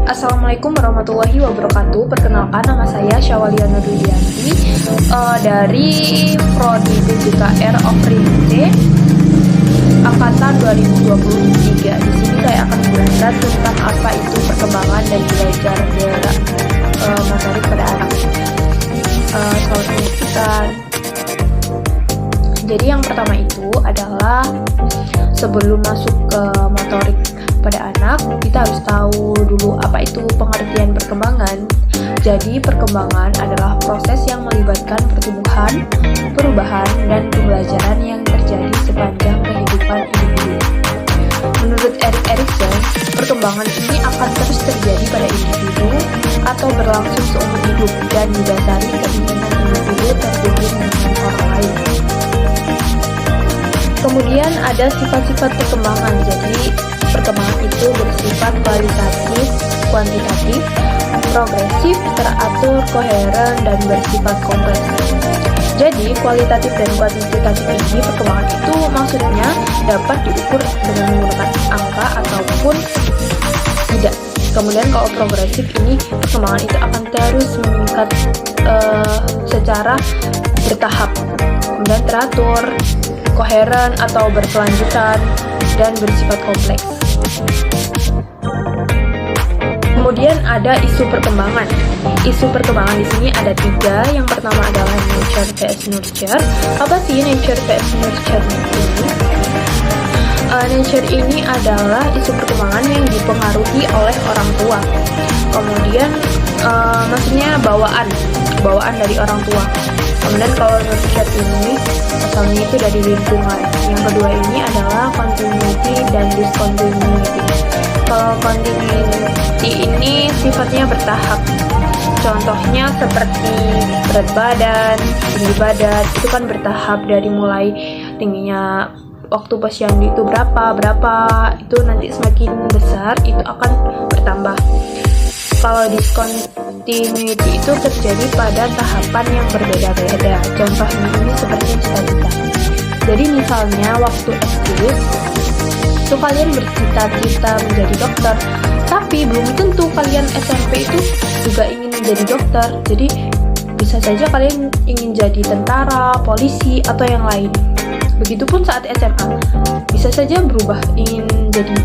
Assalamualaikum warahmatullahi wabarakatuh. Perkenalkan, nama saya Syawalia Nurlianti dari Prodi PJKR Ofrince Angkatan 2023. Di sini saya akan menjelaskan tentang apa itu perkembangan dan belajar motorik pada anak. Selamat menyaksikan. Jadi yang pertama itu adalah sebelum masuk ke motorik pada anak, kita harus tahu dulu apa itu pengertian perkembangan. Jadi perkembangan adalah proses yang melibatkan pertumbuhan, perubahan, dan pembelajaran yang terjadi sepanjang kehidupan individu. Menurut Erik Erikson, perkembangan ini akan terus terjadi pada individu atau berlangsung seumur hidup dan didasari keinginan individu terhubung dengan orang lain. Kemudian ada sifat-sifat perkembangan. Jadi perkembangan itu bersifat kualitatif, kuantitatif, progresif, teratur, koheren, dan bersifat kompleks. Jadi kualitatif dan kuantitatif ini perkembangan itu maksudnya dapat diukur dengan menggunakan angka ataupun tidak. Kemudian kalau progresif ini perkembangan itu akan terus meningkat secara bertahap. Kemudian teratur, koheren atau berkelanjutan, dan bersifat kompleks. Kemudian ada isu perkembangan. Isu perkembangan di sini ada 3. Yang pertama adalah nature vs nurture. Apa sih nature vs nurture ini? Nature ini adalah isu perkembangan yang dipengaruhi oleh orang tua. Kemudian maksudnya bawaan dari orang tua. Kemudian kalau nurture ini asalnya itu dari lingkungan. Yang kedua ini adalah continuity dan discontinuity. Kalau continuity ini sifatnya bertahap. Contohnya seperti berat badan, tinggi badan, itu kan bertahap dari mulai tingginya waktu posyandu itu berapa, itu nanti semakin besar itu akan bertambah. Kalau discontinuity itu terjadi pada tahapan yang berbeda-beda. Contohnya ini seperti cita-cita. Jadi misalnya waktu SD itu kalian bercita-cita menjadi dokter, tapi belum tentu kalian SMP itu juga ingin menjadi dokter. Jadi bisa saja kalian ingin jadi tentara, polisi, atau yang lain. Begitupun saat SMA, bisa saja berubah ingin jadi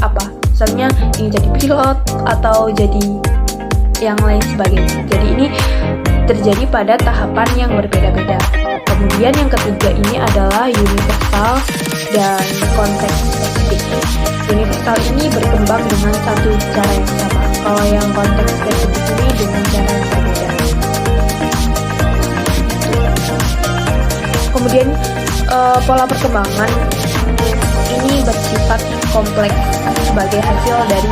apa? Misalnya ingin jadi pilot atau jadi yang lain sebagainya. Jadi ini terjadi pada tahapan yang berbeda-beda. Kemudian yang ketiga ini adalah universal dan konteks spesifik. Universal ini berkembang dengan satu cara yang sama. Kalau yang konteks spesifik ini dengan cara yang berbeda. Kemudian pola perkembangan ini bersifat kompleks sebagai hasil dari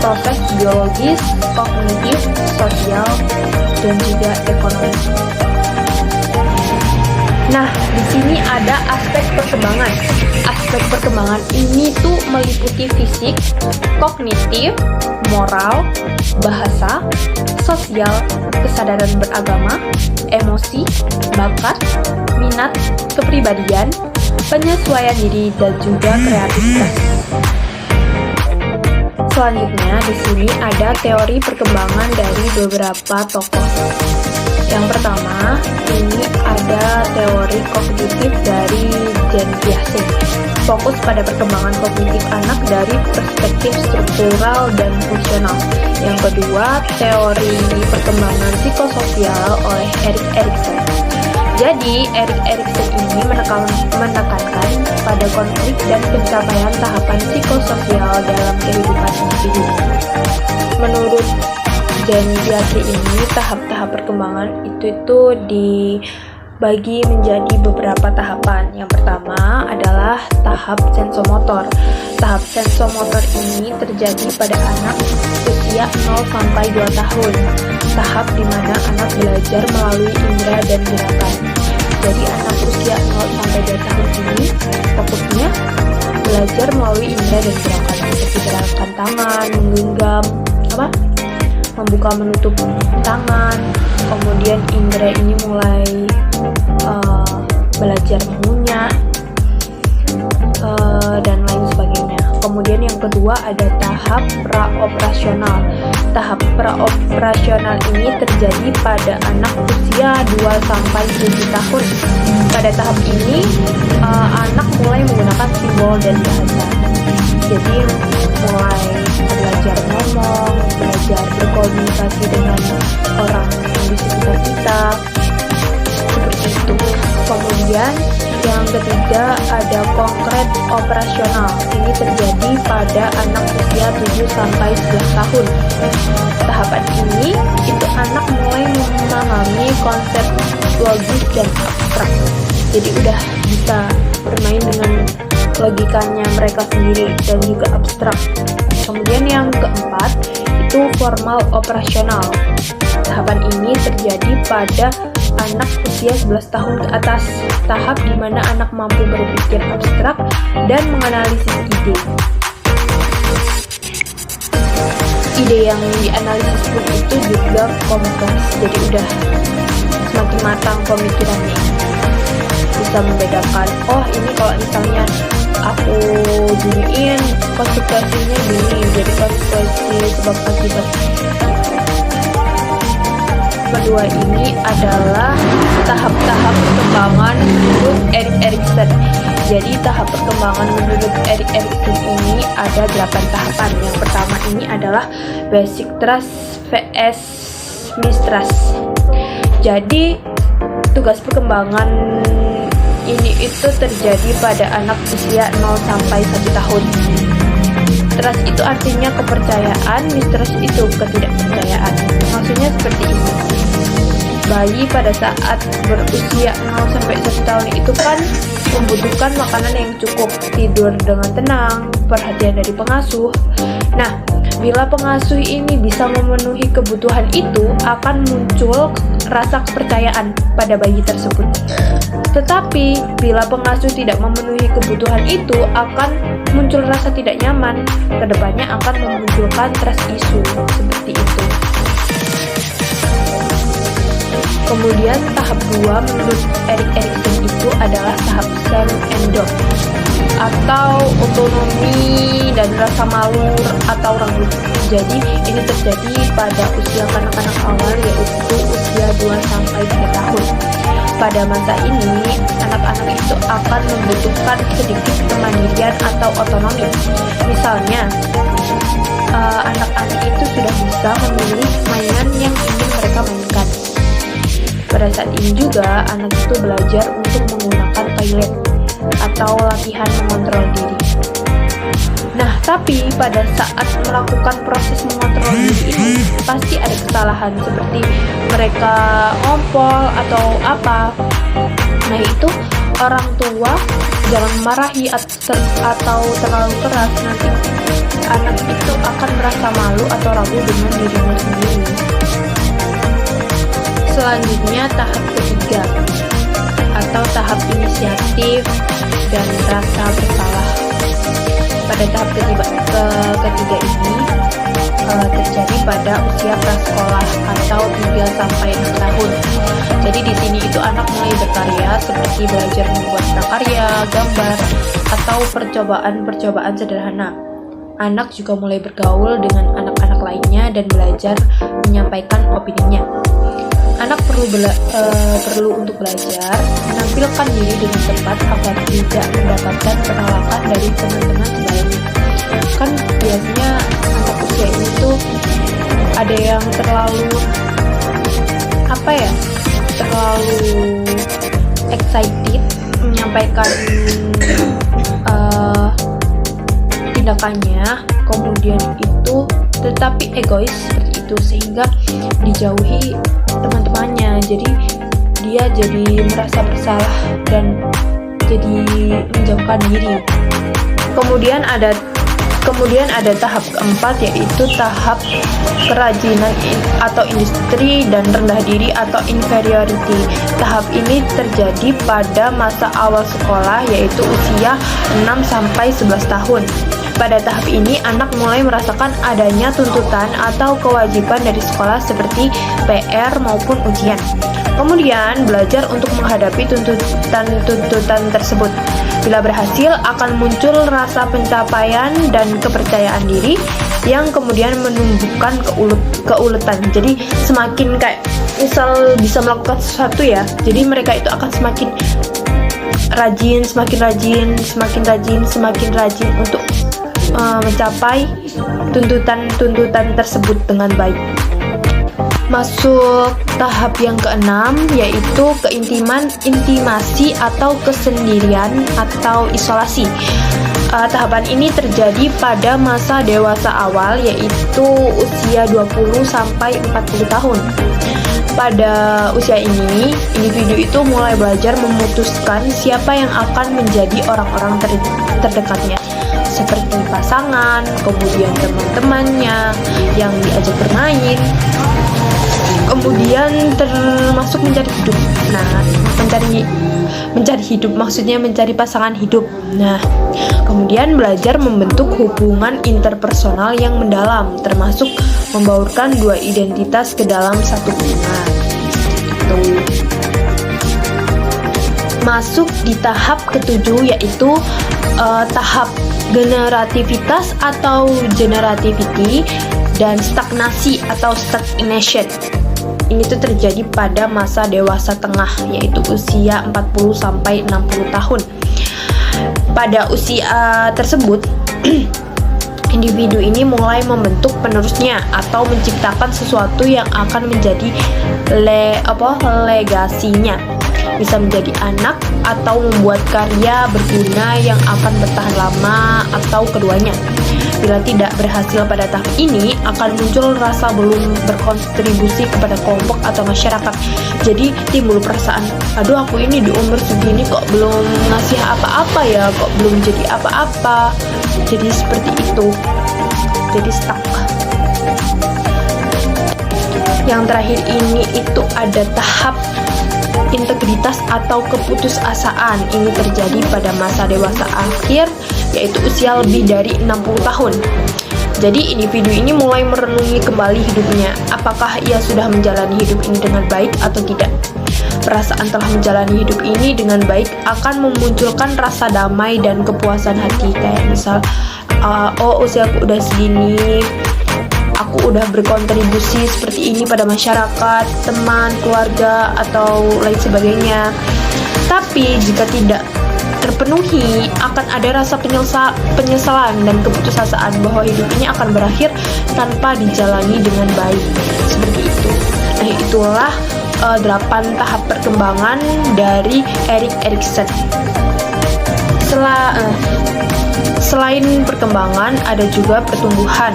proses biologis, kognitif, sosial, dan juga ekonomi. Nah, di sini ada aspek perkembangan. Aspek perkembangan ini tuh meliputi fisik, kognitif, moral, bahasa, sosial, kesadaran beragama, emosi, bakat, minat, kepribadian, penyesuaian diri, dan juga kreativitas. Selanjutnya di sini ada teori perkembangan dari beberapa tokoh. Yang pertama, ini ada teori kognitif dari Jean Piaget. Fokus pada perkembangan kognitif anak dari perspektif struktural dan fungsional. Yang kedua, teori perkembangan psikososial oleh Erik Erikson. Jadi, Erik Erikson ini menekankan pada konflik dan pencapaian tahapan psikososial dalam kehidupan individu. Menurut Jean Piaget ini, tahap-tahap perkembangan itu dibagi menjadi beberapa tahapan. Yang pertama adalah tahap sensomotor. Tahap sensomotor ini terjadi pada anak usia 0 sampai 2 tahun. Tahap di mana anak belajar melalui indera dan gerakan. Jadi anak usia 0 sampai 2 tahun ini fokusnya belajar melalui indera dan gerakan seperti gerakan tangan, menggenggam, membuka menutup tangan. Kemudian indera ini mulai belajar mengunyah dan lain sebagainya. Kemudian yang kedua ada tahap praoperasional. Tahap praoperasional ini terjadi pada anak usia 2-7 tahun. Pada tahap ini anak mulai menggunakan simbol dan bahasa. Jadi mulai belajar ngomong, belajar berkomunikasi dengan orang di sekitar kita, seperti itu. Kemudian yang ketiga ada konkret operasional. Ini terjadi pada anak usia 7-11 tahun. Tahapan ini itu anak mulai memahami konsep logis dan abstrak. Jadi udah bisa bermain dengan logikanya mereka sendiri dan juga abstrak. Kemudian yang keempat itu formal operasional. Tahapan ini terjadi pada anak usia 11 tahun ke atas, tahap di mana anak mampu berpikir abstrak dan menganalisis ide. Ide yang dianalisis pun itu juga kompleks, jadi udah semakin matang pemikirannya. Bisa membedakan, oh ini kalau misalnya aku giniin konsekuensinya gini, jadi konsekuensi sebab akibat. Kedua ini adalah tahap-tahap perkembangan menurut Erik Erikson. Jadi tahap perkembangan menurut Erik Erikson ini ada 8 tahapan. Yang pertama ini adalah basic trust vs mistrust. Jadi tugas perkembangan ini itu terjadi pada anak usia 0-1 tahun. Trust itu artinya kepercayaan, mistrust itu ketidakpercayaan. Maksudnya seperti ini. Bayi pada saat berusia 0-1 tahun itu kan membutuhkan makanan yang cukup, tidur dengan tenang, perhatian dari pengasuh. Nah, bila pengasuh ini bisa memenuhi kebutuhan itu, akan muncul rasa kepercayaan pada bayi tersebut. Tetapi, bila pengasuh tidak memenuhi kebutuhan itu, akan muncul rasa tidak nyaman. Kedepannya akan memunculkan trust issue, seperti itu. Kemudian tahap 2 menurut Erik Erikson itu adalah tahap self-endow atau otonomi dan rasa malu atau ragu. Jadi ini terjadi pada usia kanak-kanak awal, yaitu usia 2-3 tahun. Pada masa ini, anak-anak itu akan membutuhkan sedikit kemandirian atau otonomi. Misalnya, anak-anak itu sudah bisa memilih mainan yang ingin mereka mainkan. Pada saat ini juga, anak itu belajar untuk menggunakan toilet atau latihan mengontrol diri. Nah, tapi pada saat melakukan proses mengontrol diri ini, pasti ada kesalahan seperti mereka ngompol atau apa. Nah, itu orang tua jangan marahi atau terlalu keras, nanti anak itu akan merasa malu atau ragu dengan dirinya sendiri. Selanjutnya tahap ketiga atau tahap inisiatif dan rasa bersalah. Pada tahap ketiga ini terjadi pada usia prasekolah atau 3-6 tahun. Jadi di sini itu anak mulai berkarya seperti belajar membuat prakarya, gambar, atau percobaan sederhana. Anak juga mulai bergaul dengan anak-anak lainnya dan belajar menyampaikan opininya. Anak perlu untuk belajar menampilkan diri dengan tepat agar tidak mendapatkan penolakan dari teman-teman sebelumnya. Kan biasanya anak usia ini tuh ada yang terlalu excited menyampaikan tindakannya, kemudian itu tetapi egois seperti itu sehingga dijauhi teman-temannya. Jadi dia jadi merasa bersalah dan jadi menjauhkan diri. Kemudian ada tahap keempat, yaitu tahap kerajinan atau industri dan rendah diri atau inferiority. Tahap ini terjadi pada masa awal sekolah, yaitu usia 6-11 tahun. Pada tahap ini, anak mulai merasakan adanya tuntutan atau kewajiban dari sekolah seperti PR maupun ujian. Kemudian belajar untuk menghadapi tuntutan tersebut. Bila berhasil, akan muncul rasa pencapaian dan kepercayaan diri yang kemudian menumbuhkan keuletan. Jadi semakin kayak misal bisa melakukan sesuatu ya, jadi mereka itu akan semakin rajin untuk mencapai tuntutan tersebut dengan baik. Masuk tahap yang keenam, yaitu intimasi atau kesendirian atau isolasi. Tahapan ini terjadi pada masa dewasa awal, yaitu usia 20 sampai 40 tahun. Pada usia ini, individu itu mulai belajar memutuskan siapa yang akan menjadi orang-orang terdekatnya, seperti pasangan, kemudian teman-temannya yang diajak bermain, kemudian termasuk mencari hidup. Nah, mencari hidup maksudnya mencari pasangan hidup. Nah, kemudian belajar membentuk hubungan interpersonal yang mendalam, termasuk membaurkan dua identitas ke dalam satu hubungan. Masuk di tahap ketujuh, yaitu tahap generativitas atau generativity dan stagnasi atau stagnation. Ini tuh terjadi pada masa dewasa tengah, yaitu usia 40 sampai 60 tahun. Pada usia tersebut, individu ini mulai membentuk penerusnya atau menciptakan sesuatu yang akan menjadi legasinya. Bisa menjadi anak atau membuat karya berguna yang akan bertahan lama, atau keduanya. Bila tidak berhasil pada tahap ini, akan muncul rasa belum berkontribusi kepada kelompok atau masyarakat. Jadi timbul perasaan, aduh aku ini di umur segini kok belum ngasih apa-apa ya, kok belum jadi apa-apa. Jadi seperti itu, jadi stuck. Yang terakhir ini itu ada tahap integritas atau keputusasaan. Ini terjadi pada masa dewasa akhir, yaitu usia lebih dari 60 tahun. Jadi individu ini mulai merenungi kembali hidupnya, apakah ia sudah menjalani hidup ini dengan baik atau tidak. Perasaan telah menjalani hidup ini dengan baik akan memunculkan rasa damai dan kepuasan hati. Kayak misal, usiaku udah segini, aku udah berkontribusi seperti ini pada masyarakat, teman, keluarga, atau lain sebagainya. Tapi jika tidak terpenuhi, akan ada rasa penyesalan dan keputusasaan bahwa hidup ini akan berakhir tanpa dijalani dengan baik. Seperti itu. Nah, itulah 8 tahap perkembangan dari Erik Erikson. Selain perkembangan, ada juga pertumbuhan.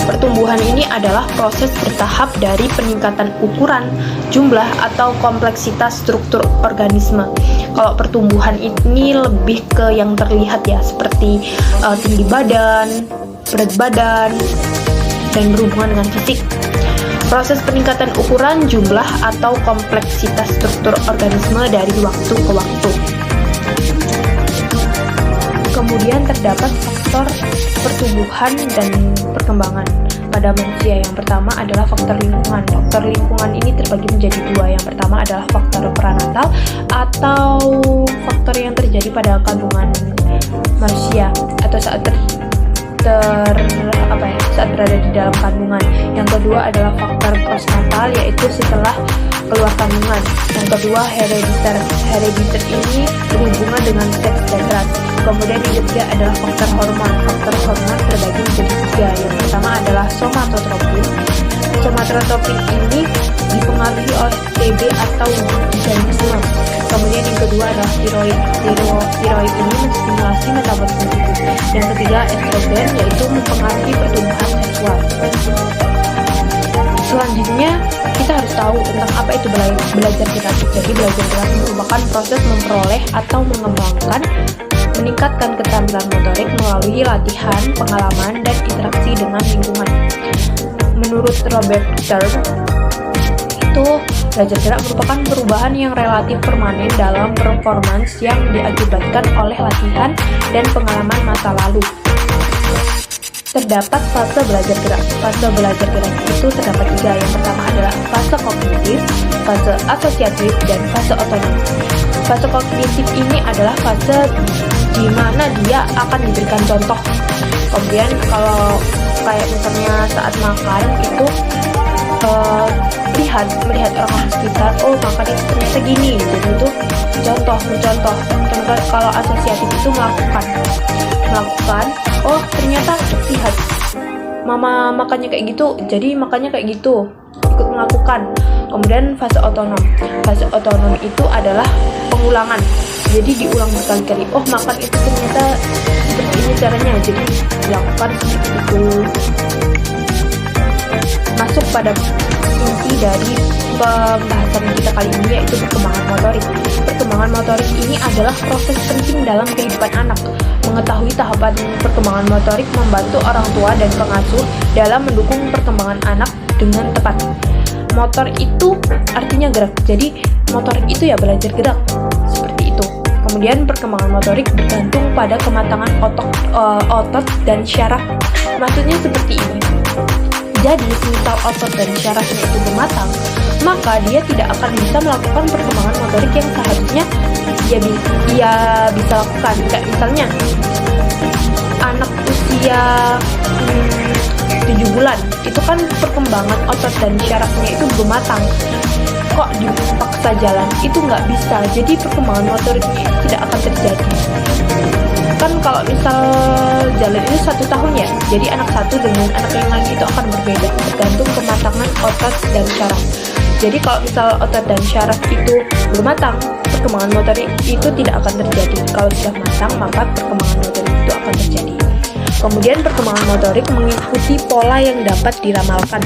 Pertumbuhan ini adalah proses bertahap dari peningkatan ukuran, jumlah, atau kompleksitas struktur organisme. Kalau pertumbuhan ini lebih ke yang terlihat ya, seperti tinggi badan, berat badan, dan berhubungan dengan fisik. Proses peningkatan ukuran, jumlah, atau kompleksitas struktur organisme dari waktu ke waktu. Kemudian terdapat faktor pertumbuhan dan perkembangan pada manusia. Yang pertama adalah faktor lingkungan. Faktor lingkungan ini terbagi menjadi dua. Yang pertama adalah faktor pranatal atau faktor yang terjadi pada kandungan manusia atau saat saat berada di dalam kandungan. Yang kedua adalah faktor postnatal, yaitu setelah keluar kandungan. Yang kedua herediter. Herediter ini berhubungan dengan seks dan ras. Kemudian yang ketiga adalah faktor hormon. Faktor hormon terbagi menjadi tiga. Yang pertama adalah somatotropin. Somatotropin ini dipengaruhi oleh TB atau gigantisme. Kemudian yang kedua adalah tiroid. Tiroid ini menstimulasi metabolisme tubuh. Yang ketiga estrogen, yaitu mempengaruhi pertumbuhan seksual. Selanjutnya kita harus tahu tentang apa itu belajar kreatif. Jadi belajar kreatif merupakan proses memperoleh atau mengembangkan, meningkatkan keterampilan motorik melalui latihan, pengalaman, dan interaksi dengan lingkungan. Menurut Robert Stern, itu belajar gerak merupakan perubahan yang relatif permanen dalam performance yang diakibatkan oleh latihan dan pengalaman masa lalu. terdapat fase belajar gerak. Fase belajar gerak itu terdapat 3. Yang pertama adalah fase kognitif, fase asosiatif, dan fase otonom. Fase kognitif ini adalah fase di mana dia akan diberikan contoh. Kemudian kalau kayak misalnya saat makan itu melihat orang sekitar, oh makannya ternyata gini, jadi itu mencontoh. Kalau asosiatif itu melakukan, oh ternyata lihat mama makannya kayak gitu, jadi makannya kayak gitu, ikut melakukan. Kemudian fase otonom itu adalah pengulangan, jadi diulang berkali-kali, oh makan itu ternyata seperti ini caranya, jadi dilakukan seperti itu. Masuk pada inti dari pembahasan kita kali ini, yaitu perkembangan motorik. Perkembangan motorik ini adalah proses penting dalam kehidupan anak. Mengetahui tahapan perkembangan motorik membantu orang tua dan pengasuh dalam mendukung perkembangan anak dengan tepat. Motor itu artinya gerak, jadi motorik itu ya belajar gerak, seperti itu. Kemudian perkembangan motorik bergantung pada kematangan otot dan syaraf. Maksudnya seperti ini. Jadi, semisal otot dan syarafnya itu bermatang, maka dia tidak akan bisa melakukan perkembangan motorik yang seharusnya ia bisa lakukan. Kayak misalnya, anak usia 7 bulan, itu kan perkembangan otot dan syarafnya itu belum matang. Kok dipaksa jalan, itu nggak bisa. Jadi perkembangan motoriknya tidak akan terjadi. Kan kalau misal jalan itu 1 tahun ya, jadi anak satu dengan anak yang lain itu akan berbeda, tergantung kematangan otot dan syaraf. Jadi kalau misal otot dan syaraf itu belum matang, perkembangan motorik itu tidak akan terjadi. Kalau sudah matang, maka perkembangan motorik itu akan terjadi. Kemudian perkembangan motorik mengikuti pola yang dapat diramalkan.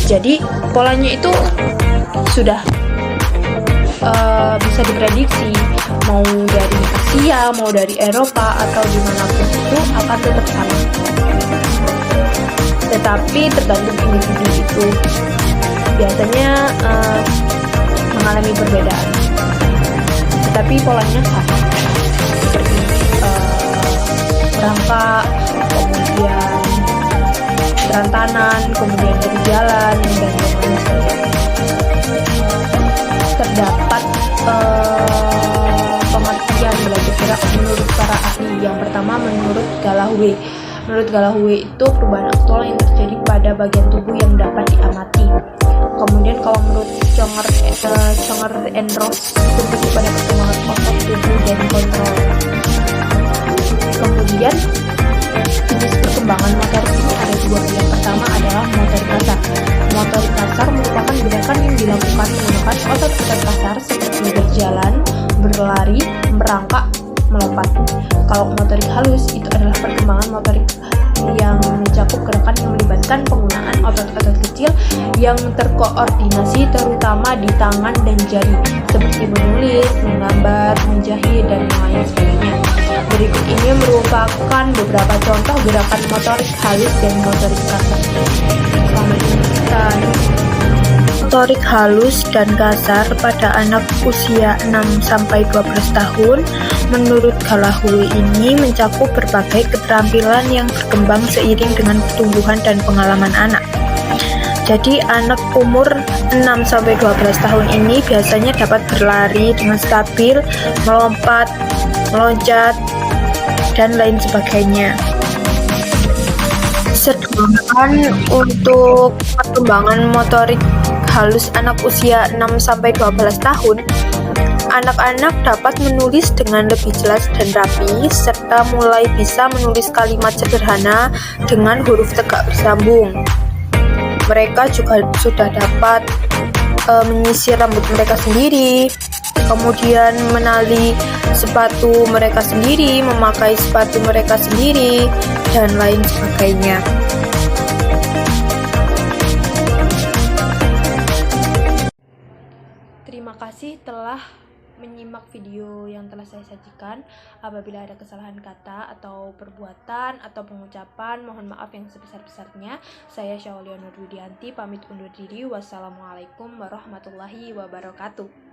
Jadi polanya itu sudah bisa diprediksi, mau dari Asia, mau dari Eropa, atau dimanapun itu akan tetap sama. Tetapi tergantung individu itu biasanya mengalami perbedaan, tetapi polanya sama, seperti merangkak, kemudian berantanan, kemudian berjalan, dan lain sebagainya. Terdapat pengertian belajar gerak menurut para ahli. Yang pertama menurut Gallahue. Menurut Gallahue itu perubahan aktual yang terjadi pada bagian tubuh yang dapat diamati. Kemudian kalau menurut Chonger and Ross, berbentuk pada perkembangan otot tubuh dan kontrol. Kemudian jenis perkembangan motorik ini ada 2. Yang pertama adalah motorik kasar. Motorik kasar merupakan gerakan yang dilakukan menggunakan otot-otot kasar seperti berjalan, berlari, merangkak, melompat. Kalau motorik halus itu adalah perkembangan motorik yang mencakup gerakan yang melibatkan penggunaan otot-otot kecil yang terkoordinasi terutama di tangan dan jari, seperti menulis, menggambar, menjahit, dan lain sebagainya. Berikut ini merupakan beberapa contoh gerakan motorik halus dan motorik kasar. Selamat menonton. Motorik halus dan kasar pada anak usia 6-12 tahun menurut Gallahue ini mencakup berbagai keterampilan yang berkembang seiring dengan pertumbuhan dan pengalaman anak. Jadi anak umur 6-12 tahun ini biasanya dapat berlari dengan stabil, melompat, meloncat, dan lain sebagainya. Sedangkan untuk perkembangan motorik halus anak usia 6-12 tahun, anak-anak dapat menulis dengan lebih jelas dan rapi, serta mulai bisa menulis kalimat sederhana dengan huruf tegak bersambung. Mereka juga sudah dapat menyisir rambut mereka sendiri, kemudian menali sepatu mereka sendiri, memakai sepatu mereka sendiri, dan lain sebagainya. Terima kasih telah menyimak video yang telah saya sajikan. Apabila ada kesalahan kata atau perbuatan atau pengucapan, mohon maaf yang sebesar-besarnya. Saya Syaulia Nurwidianti pamit undur diri. Wassalamualaikum warahmatullahi wabarakatuh.